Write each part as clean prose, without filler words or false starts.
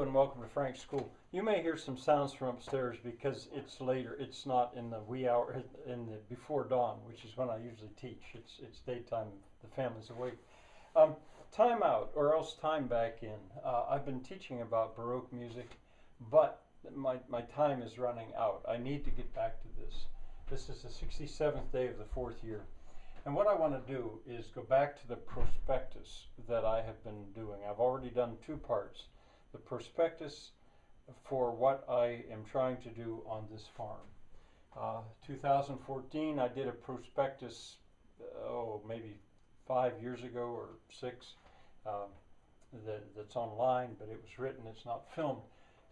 and welcome to Frank's School. You may hear some sounds from upstairs because it's later. It's not in the wee hour, in the before dawn, which is when I usually teach. It's daytime. The family's awake. Time out, or else time back in. I've been teaching about Baroque music, but my time is running out. I need to get back to this. This is the 67th day of the 4th year. And what I want to do is go back to the prospectus that I have been doing. I've already done 2 parts. The prospectus for what I am trying to do on this farm. 2014, I did a prospectus, maybe 5 years ago or 6. That's online, but it was written, it's not filmed.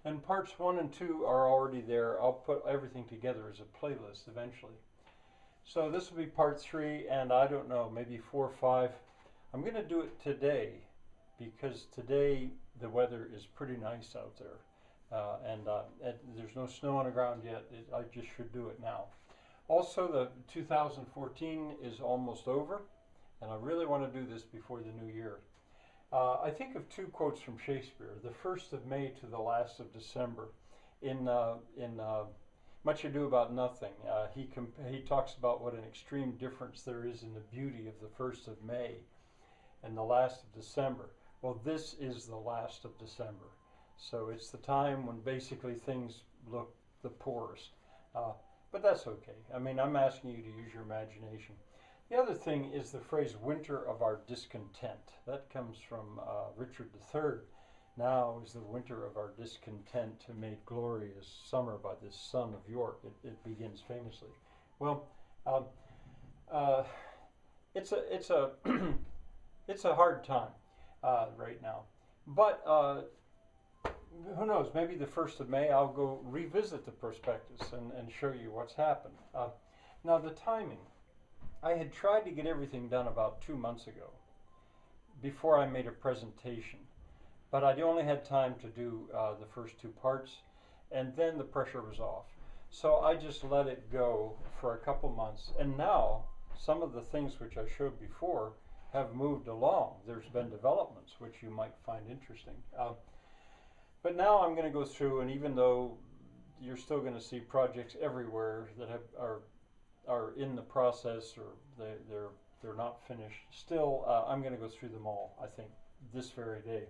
And parts 1 and 2 are already there. I'll put everything together as a playlist eventually. So this will be part 3, and I don't know, maybe 4 or 5. I'm going to do it today because today the weather is pretty nice out there. And there's no snow on the ground yet. I just should do it now. Also, the 2014 is almost over, and I really want to do this before the new year. I think of 2 quotes from Shakespeare, the 1st of May to the last of December. In Much Ado About Nothing, he talks about what an extreme difference there is in the beauty of the 1st of May and the last of December. Well, this is the last of December. So it's the time when basically things look the poorest. But that's okay. I mean, I'm asking you to use your imagination. The other thing is the phrase winter of our discontent. That comes from Richard III. Now is the winter of our discontent made glorious summer by this son of York. It begins famously. Well, it's a it's a hard time right now. But who knows? Maybe the 1st of May I'll go revisit the prospectus and show you what's happened. Now the timing. I had tried to get everything done about 2 months ago before I made a presentation. But I only had time to do the first 2 parts, and then the pressure was off. So I just let it go for a couple months, and now some of the things which I showed before have moved along. There's been developments which you might find interesting. But now I'm going to go through, and even though you're still going to see projects everywhere that are in the process or they're not finished, still I'm going to go through them all, I think, this very day.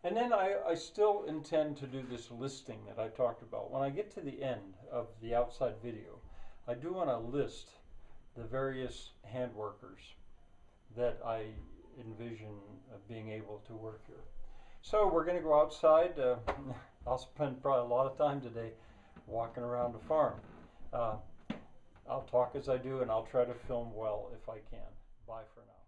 And then I still intend to do this listing that I talked about. When I get to the end of the outside video, I do want to list the various hand workers that I envision being able to work here. So we're going to go outside. I'll spend probably a lot of time today walking around the farm. I'll talk as I do, and I'll try to film well if I can. Bye for now.